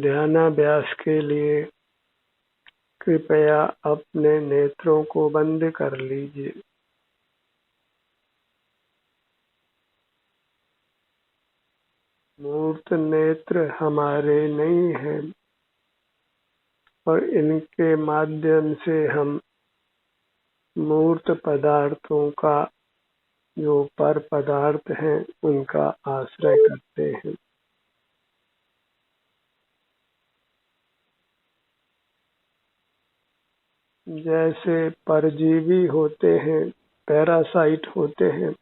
ध्यानाभ्यास के लिए कृपया अपने नेत्रों को बंद कर लीजिए। मूर्त नेत्र हमारे नहीं हैं और इनके माध्यम से हम मूर्त पदार्थों का, जो पर पदार्थ हैं, उनका आश्रय करते हैं। जैसे परजीवी होते हैं, पैरासाइट होते हैं,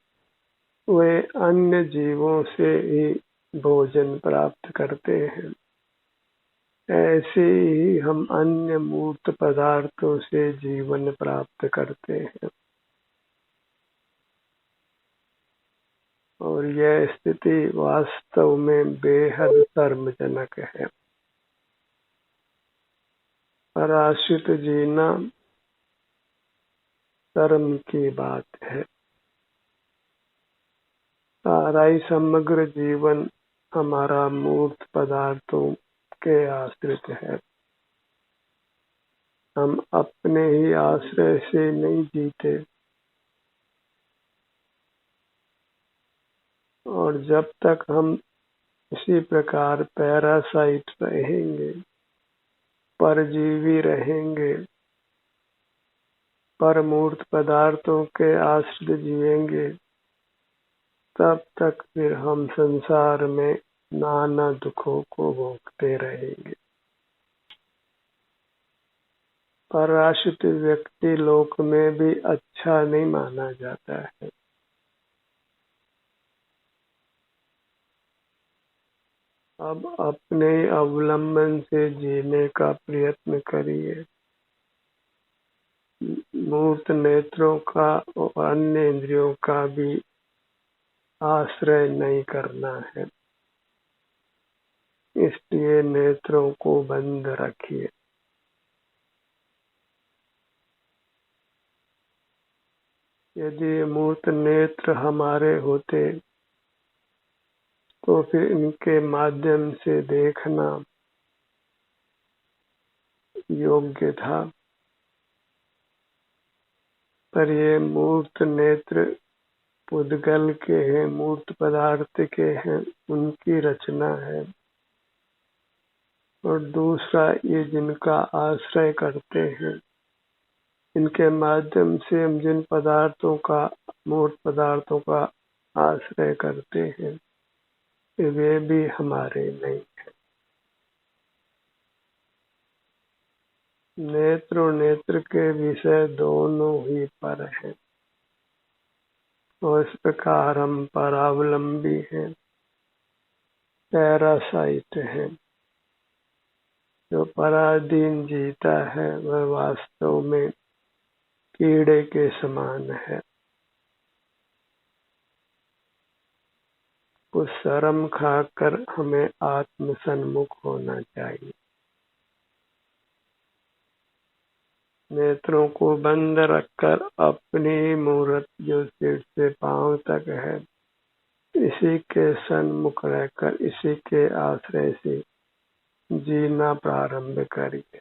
वे अन्य जीवों से ही भोजन प्राप्त करते हैं। ऐसे ही हम अन्य मूर्त पदार्थों से जीवन प्राप्त करते हैं और यह स्थिति वास्तव में बेहद शर्मजनक है। पराश्रित जीना शर्म की बात है। सारा ही समग्र जीवन हमारा मूर्त पदार्थों के आश्रित है। हम अपने ही आश्रय से नहीं जीते और जब तक हम इसी प्रकार पैरासाइट रहेंगे, परजीवी रहेंगे, परमूर्त पदार्थों के आश्रित जिएंगे, तब तक फिर हम संसार में नाना दुखों को भोगते रहेंगे। पराश्रित व्यक्ति लोक में भी अच्छा नहीं माना जाता है। अब अपने अवलंबन से जीने का प्रयत्न करिए। मूर्त नेत्रों का और अन्य इंद्रियों का भी आश्रय नहीं करना है, इसलिए नेत्रों को बंद रखिए। यदि मूर्त नेत्र हमारे होते तो फिर इनके माध्यम से देखना योग्य था, पर ये मूर्त नेत्र पुद्गल के हैं, मूर्त पदार्थ के हैं, उनकी रचना है। और दूसरा, ये जिनका आश्रय करते हैं, इनके माध्यम से हम जिन पदार्थों का, मूर्त पदार्थों का आश्रय करते हैं, वे भी हमारे नहीं है। नेत्र और नेत्र के विषय दोनों ही पर हैं और इस प्रकार हम परावलंबी हैं, पैरासाइट हैं। जो पराधीन जीता है वह वास्तव में कीड़े के समान है। कुछ शर्म खाकर हमें आत्मसन्मुख होना चाहिए। नेत्रों को बंद रखकर अपनी मूर्त जो सिर से पांव तक है, इसी के सन्मुख रहकर इसी के आश्रय से जीना प्रारंभ करिए।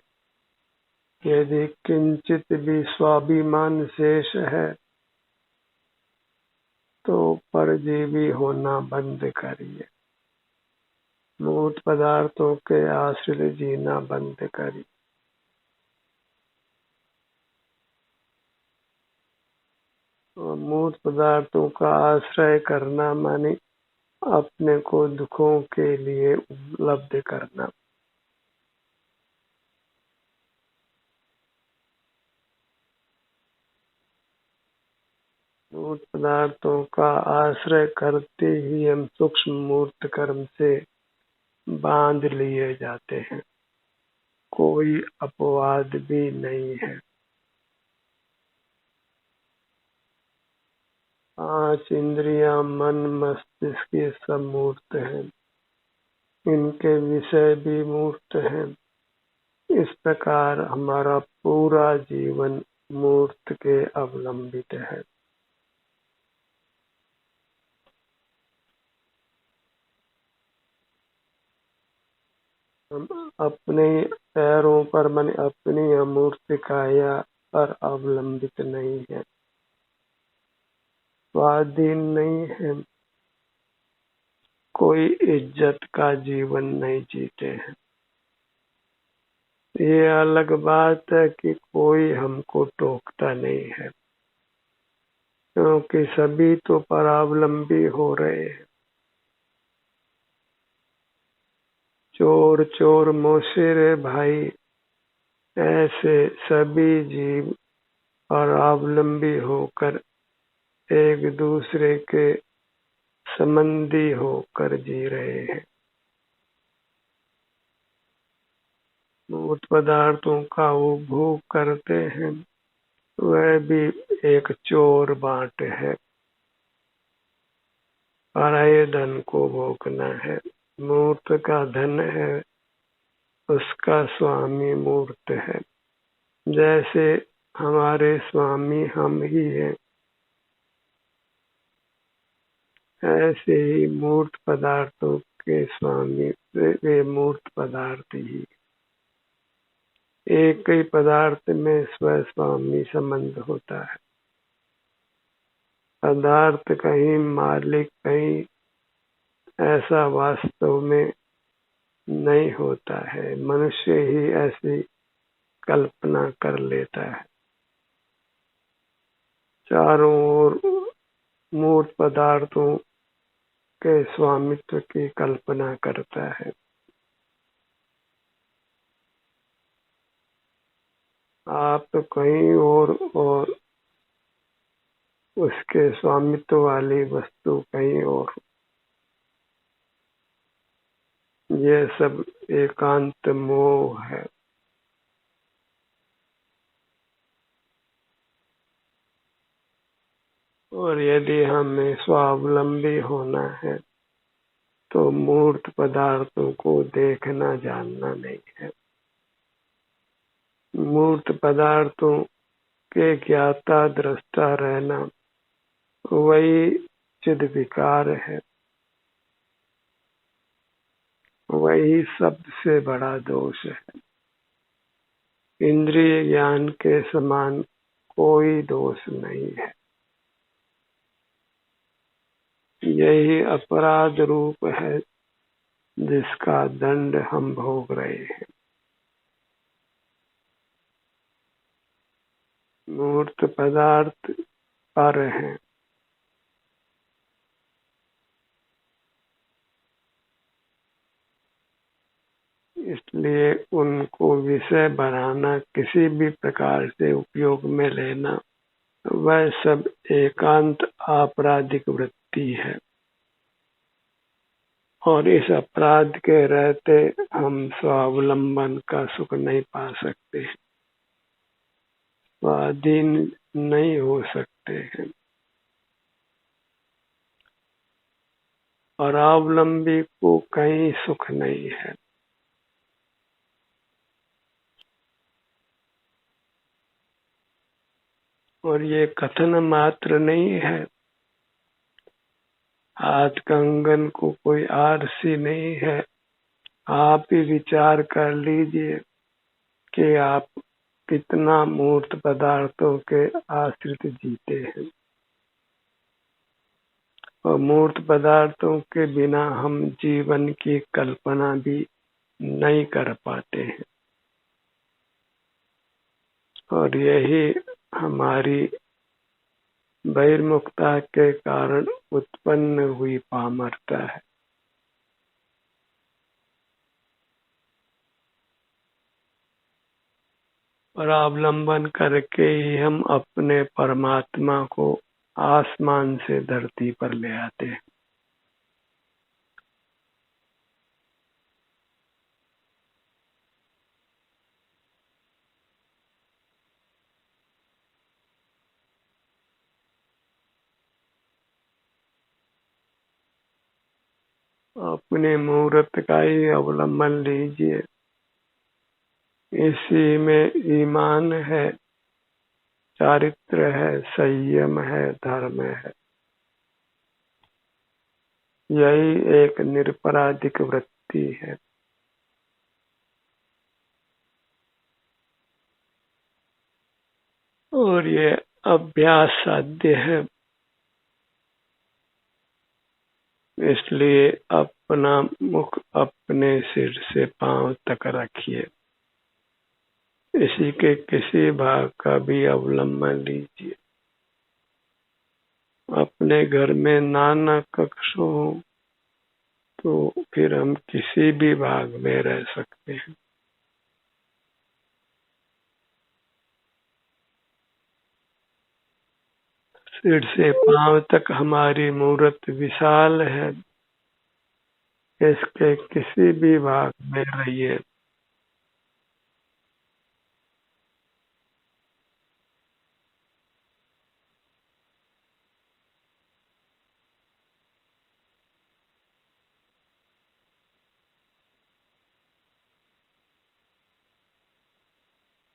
यदि किंचित भी स्वाभिमान शेष है तो परजीवी होना बंद करिए, मूर्त पदार्थों के आश्रित जीना बंद करिए। मूर्त पदार्थों का आश्रय करना माने अपने को दुखों के लिए उपलब्ध करना। मूर्त पदार्थों का आश्रय करते ही हम सूक्ष्म मूर्त कर्म से बांध लिए जाते हैं। कोई अपवाद भी नहीं है। 5 इंद्रियां, मन, मस्तिष्क ये सब मूर्त हैं, इनके विषय भी मूर्त हैं। इस प्रकार हमारा पूरा जीवन मूर्त के अवलंबित है। हम अपने पैरों पर मन अपनी अमूर्त काया पर अवलंबित नहीं है, स्वाधीन नहीं है, कोई इज्जत का जीवन नहीं जीते हैं। ये अलग बात है कि कोई हमको टोकता नहीं है, क्योंकि सभी तो परावलंबी हो रहे हैं। चोर चोर मोशेरे भाई, ऐसे सभी जीव परावलंबी होकर एक दूसरे के संबंधी होकर जी रहे हैं। मूर्त पदार्थों का उपभोग करते हैं, वह भी एक चोर बाट है। पराये धन को भोगना है। मूर्त का धन है, उसका स्वामी मूर्त है। जैसे हमारे स्वामी हम ही हैं, ऐसे ही मूर्त पदार्थों के स्वामी वे मूर्त पदार्थ ही। एक ही पदार्थ में स्वस्वामी संबंध होता है। पदार्थ कहीं मालिक कहीं, ऐसा वास्तव में नहीं होता है। मनुष्य ही ऐसी कल्पना कर लेता है। चारों ओर मूर्त पदार्थों के स्वामित्व की कल्पना करता है। आप तो कहीं और उसके स्वामित्व वाली वस्तु कहीं और। ये सब एकांत मोह है। और यदि हमें स्वावलंबी होना है तो मूर्त पदार्थों को देखना जानना नहीं है। मूर्त पदार्थों के ज्ञाता दृष्टा रहना वही चिद विकार है। वही सबसे बड़ा दोष है। इंद्रिय ज्ञान के समान कोई दोष नहीं है। यही अपराध रूप है जिसका दंड हम भोग रहे हैं। मूर्त पदार्थ पर हैं, इसलिए उनको विषय बनाना, किसी भी प्रकार से उपयोग में लेना, वह सब एकांत आपराधिक वृत्ति है। और इस अपराध के रहते हम स्वावलंबन का सुख नहीं पा सकते, स्वाधीन नहीं हो सकते हैं। परावलंबी को कहीं सुख नहीं है। और ये कथन मात्र नहीं है। हाथ कंगन को कोई आरसी नहीं है। आप ही विचार कर लीजिए कि आप कितना मूर्त पदार्थों के आश्रित जीते हैं। और मूर्त पदार्थों के बिना हम जीवन की कल्पना भी नहीं कर पाते हैं। और यही हमारी बहिर्मुखता के कारण उत्पन्न हुई पामरता है। परावलंबन करके ही हम अपने परमात्मा को आसमान से धरती पर ले आते हैं। अपने मुहूर्त का ही अवलंबन लीजिए। इसी में ईमान है, चारित्र है, संयम है, धर्म है। यही एक निरपराधिक वृत्ति है। और ये अभ्यास साध्य है, इसलिए अपना मुख अपने सिर से पांव तक रखिए। इसी के किसी भाग का भी अवलंबन लीजिए। अपने घर में नाना कक्ष हो तो फिर हम किसी भी भाग में रह सकते हैं। सिर से पांव तक हमारी मूर्त विशाल है, इसके किसी भी भाग में रहिए।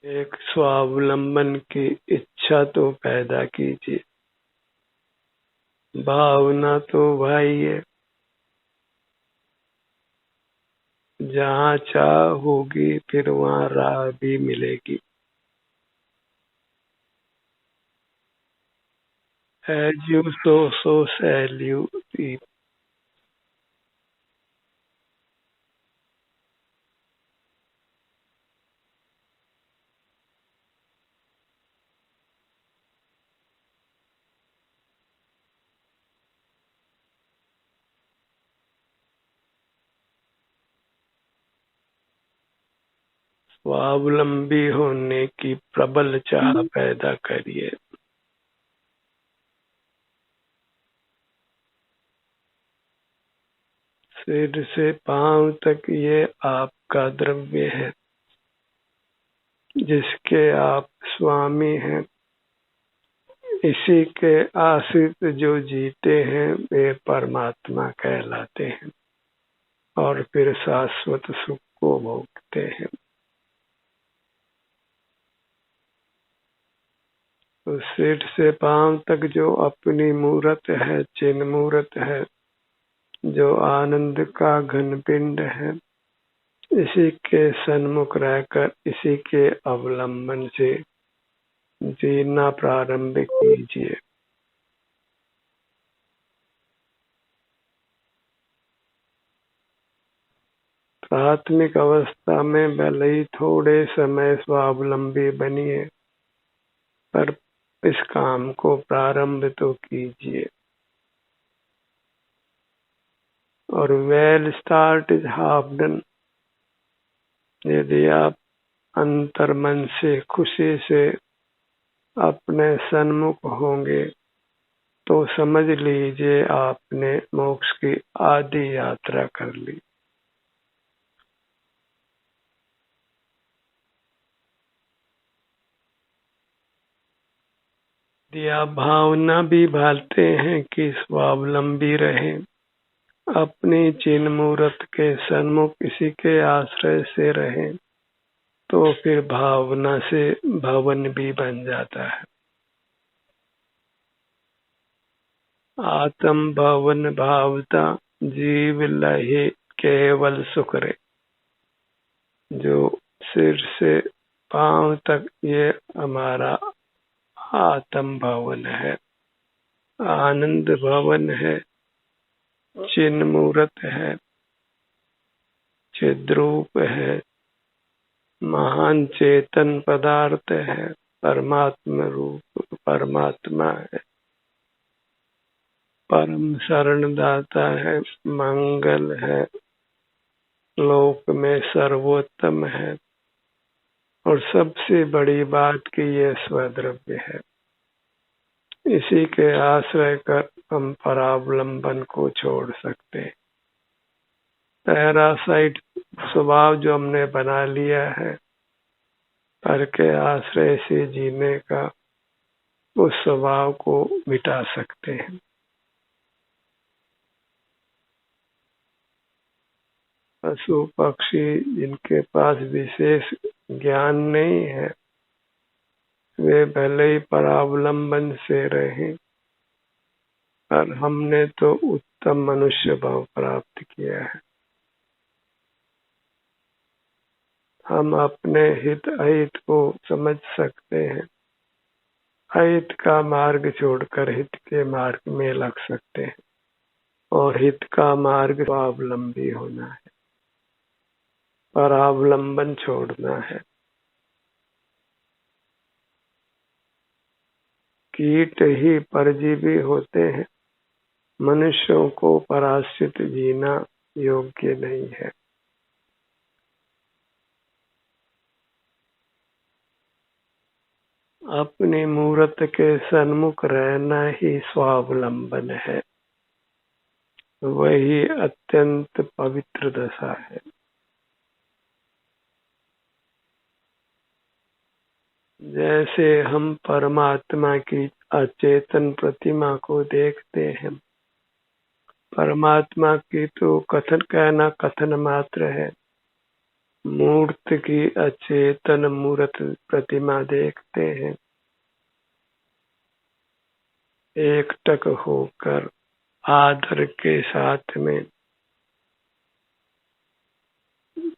एक स्वावलंबन की इच्छा तो पैदा कीजिए। भावना तो भाई है, जहाँ चाह होगी फिर वहाँ राह भी मिलेगी। As you sow, so shall you reap. स्वावलंबी होने की प्रबल चाह पैदा करिए। सिर से पांव तक ये आपका द्रव्य है, जिसके आप स्वामी हैं। इसी के आश्रित जो जीते हैं वे परमात्मा कहलाते हैं और फिर शाश्वत सुख को भोगते हैं। तो सिर से पांव तक जो अपनी मूरत है, चिन्ह मूरत है, जो आनंद का घन पिंड है, इसी के सन्मुख रहकर इसी के अवलंबन से जीना प्रारंभ कीजिए। प्राथमिक अवस्था में भले ही थोड़े समय स्वावलंबी बनिए, पर इस काम को प्रारंभ तो कीजिए। और well start is half done. यदि आप अंतर्मन से खुशी से अपने सन्मुख होंगे तो समझ लीजिए आपने मोक्ष की आधी यात्रा कर ली। यदि आप भावना भी भालते हैं कि स्वावलंबी रहें, अपनी चिन्ह मूर्त के सन्मुख इसी के आश्रय से रहें, तो फिर भावना से भवन भी बन जाता है। आत्म भवन भावता जीव लहे केवल सुख रे। जो सिर से पांव तक ये हमारा आत्म भवन है, आनंद भवन है, चिन्ह मूर्त है, चिद्रूप है, महान चेतन पदार्थ है, परमात्मा रूप परमात्मा है, परम शरणदाता है, मंगल है, लोक में सर्वोत्तम है, और सबसे बड़ी बात कि ये स्वद्रव्य है। इसी के आश्रय कर हम परावलंबन को छोड़ सकते हैं। पैरासाइट स्वभाव जो हमने बना लिया है, पर के आश्रय से जीने का, उस स्वभाव को मिटा सकते हैं। पशु पक्षी जिनके पास विशेष ज्ञान नहीं है, वे भले ही परावलंबन से रहें, पर हमने तो उत्तम मनुष्य भाव प्राप्त किया है। हम अपने हित अहित को समझ सकते हैं, अहित का मार्ग छोड़कर हित के मार्ग में लग सकते हैं और हित का मार्ग स्वावलंबी होना है, परावलंबन छोड़ना है। कीट ही परजीवी होते हैं, मनुष्यों को पराश्रित जीना योग्य नहीं है। अपनी मूरत के सन्मुख रहना ही स्वावलंबन है, वही अत्यंत पवित्र दशा है। जैसे हम परमात्मा की अचेतन प्रतिमा को देखते हैं, परमात्मा की तो कहना कथन मात्र है। मूर्त की अचेतन मूर्त प्रतिमा देखते हैं, एकटक होकर आदर के साथ में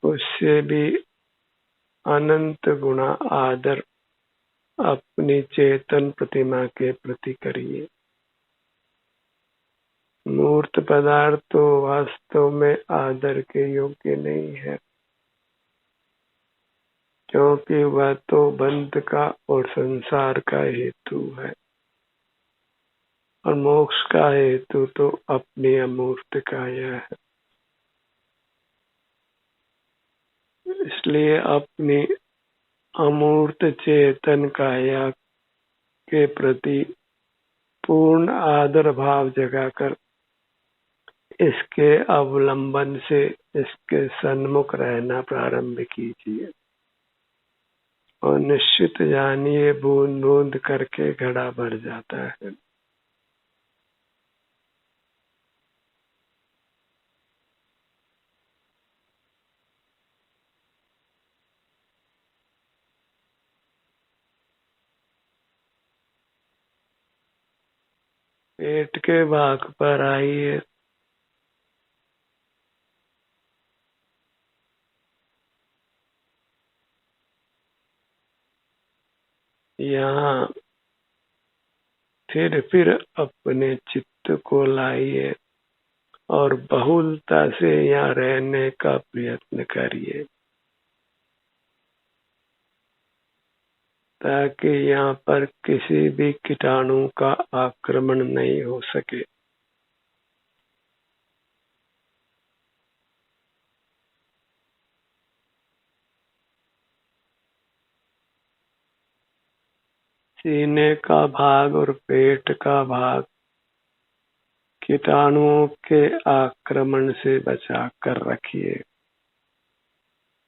उससे भी अनंत गुणा आदर अपनी चेतन प्रतिमा के प्रति करिए। मूर्त पदार्थ तो वास्तव में आदर के योग्य नहीं है, क्योंकि वह तो बंध का और संसार का हेतु है, और मोक्ष का हेतु तो अपनी अमूर्त काया है। इसलिए अपनी अमूर्त चेतन काया के प्रति पूर्ण आदर भाव जगाकर इसके अवलंबन से इसके सन्मुख रहना प्रारंभ कीजिए, और निश्चित जानिए बूंद बूंद करके घड़ा भर जाता है। पेट के भाग पर आइए। यहाँ फिर अपने चित्त को लाइए और बहुलता से यहाँ रहने का प्रयत्न करिए, ताकि यहाँ पर किसी भी कीटाणु का आक्रमण नहीं हो सके। सीने का भाग और पेट का भाग कीटाणुओं के आक्रमण से बचा कर रखिए।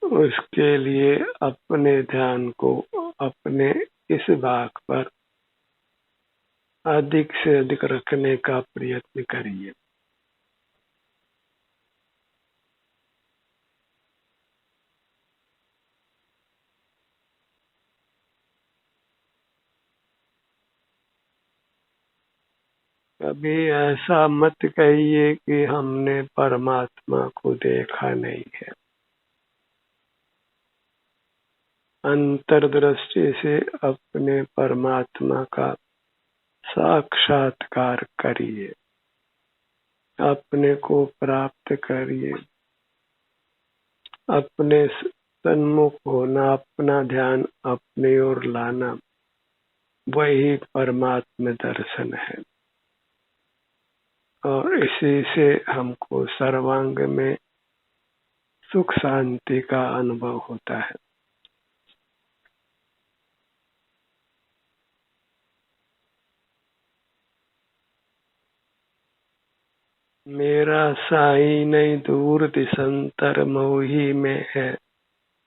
उसके लिए अपने ध्यान को अपने इस भाग पर अधिक से अधिक रखने का प्रयत्न करिए। कभी ऐसा मत कहिए कि हमने परमात्मा को देखा नहीं है। अंतर्दृष्टि से अपने परमात्मा का साक्षात्कार करिए, अपने को प्राप्त करिए। अपने सन्मुख होना, अपना ध्यान अपनी ओर लाना, वही परमात्मा दर्शन है, और इसी से हमको सर्वांग में सुख शांति का अनुभव होता है। मेरा साई नहीं दूर दिसंतर मोही में है,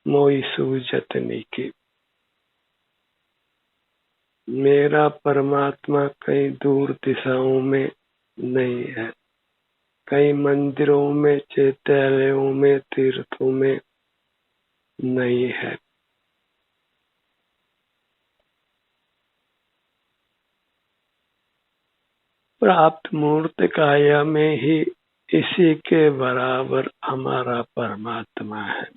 मोई सूझत निकी। मेरा परमात्मा कई दूर दिशाओं में नहीं है, कई मंदिरों में, चैत्यालयों में, तीर्थों में नहीं है। प्राप्त मूर्त काया में ही इसी के बराबर हमारा परमात्मा है।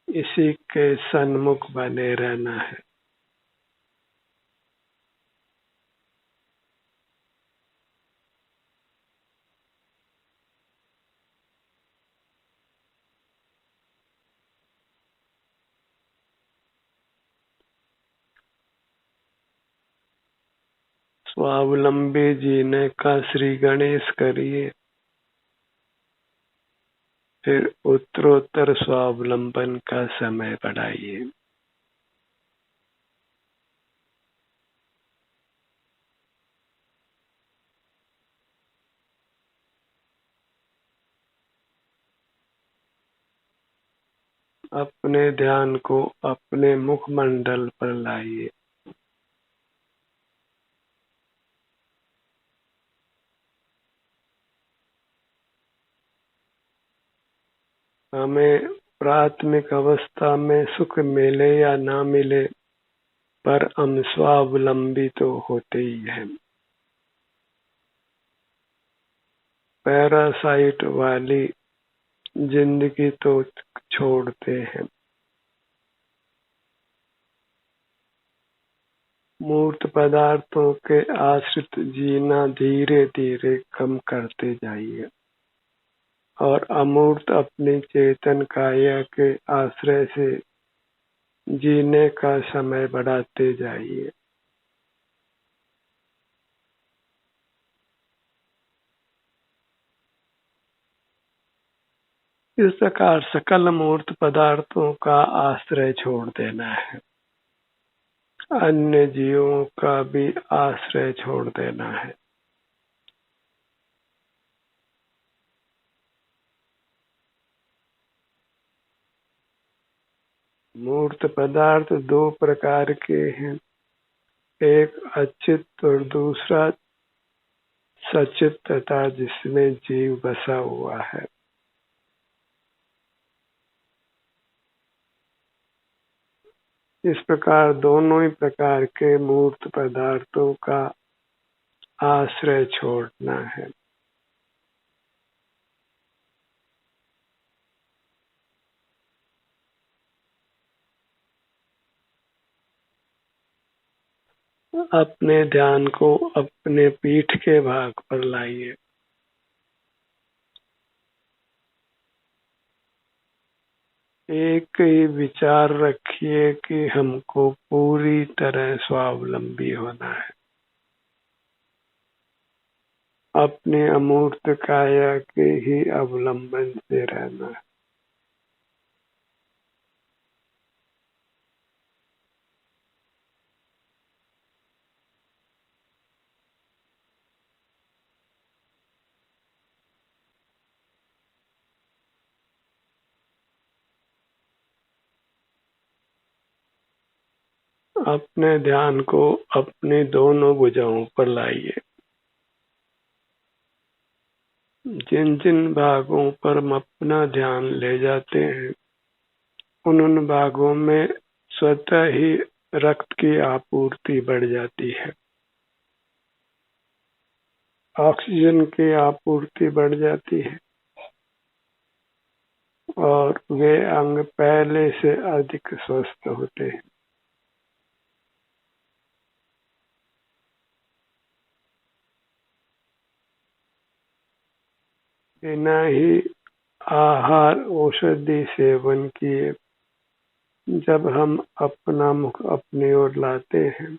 इसी के सन्मुख बने रहना है। स्वावलंबी जीने का श्री गणेश करिए, फिर उत्तरोत्तर स्वावलंबन का समय बढ़ाइए। अपने ध्यान को अपने मुखमंडल पर लाइए। हमें प्राथमिक अवस्था में सुख मिले या ना मिले, पर हम स्वावलंबी तो होते ही हैं। पैरासाइट वाली जिंदगी तो छोड़ते हैं। मूर्त पदार्थों के आश्रित जीना धीरे धीरे कम करते जाइए और अमूर्त अपनी चेतन काया के आश्रय से जीने का समय बढ़ाते जाइए। इस प्रकार सकल मूर्त पदार्थों का आश्रय छोड़ देना है, अन्य जीवों का भी आश्रय छोड़ देना है। मूर्त पदार्थ दो प्रकार के हैं, एक अचित और दूसरा सचित, तथा जिसमें जीव बसा हुआ है। इस प्रकार दोनों ही प्रकार के मूर्त पदार्थों का आश्रय छोड़ना है। अपने ध्यान को अपने पीठ के भाग पर लाइए। एक ही विचार रखिए कि हमको पूरी तरह स्वावलंबी होना है, अपने अमूर्त काया के ही अवलंबन से रहना है। अपने ध्यान को अपनी दोनों भुजाओं पर लाइए। जिन जिन भागों पर हम अपना ध्यान ले जाते हैं, उन भागों में स्वतः ही रक्त की आपूर्ति बढ़ जाती है, ऑक्सीजन की आपूर्ति बढ़ जाती है और वे अंग पहले से अधिक स्वस्थ होते हैं। बिना ही आहार औषधि सेवन किए जब हम अपना मुख अपनी ओर लाते हैं,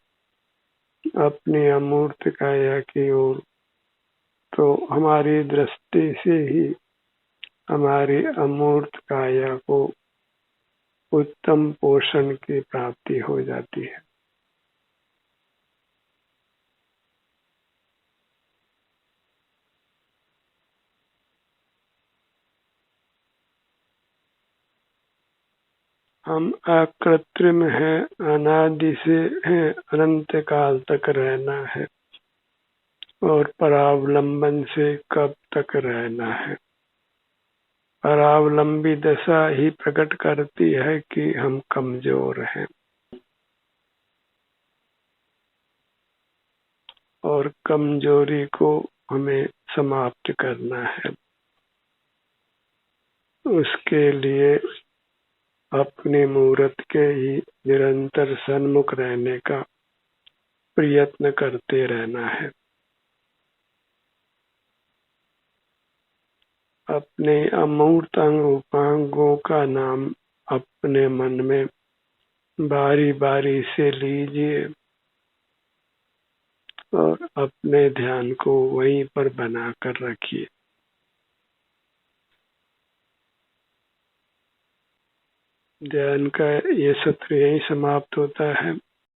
अपनी अमूर्त काया की ओर, तो हमारी दृष्टि से ही हमारी अमूर्त काया को उत्तम पोषण की प्राप्ति हो जाती है। हम अकृत्रिम हैं, अनादि से हैं, अनंत काल तक रहना है और परावलंबन से कब तक रहना है। परावलंबी दशा ही प्रकट करती है कि हम कमजोर हैं और कमजोरी को हमें समाप्त करना है। उसके लिए अपने मूर्त के ही निरंतर सन्मुख रहने का प्रयत्न करते रहना है। अपने अमूर्त अंग उपांगों का नाम अपने मन में बारी बारी से लीजिए और अपने ध्यान को वहीं पर बना कर रखिए। ध्यान का ये सत्र यहीं समाप्त होता है।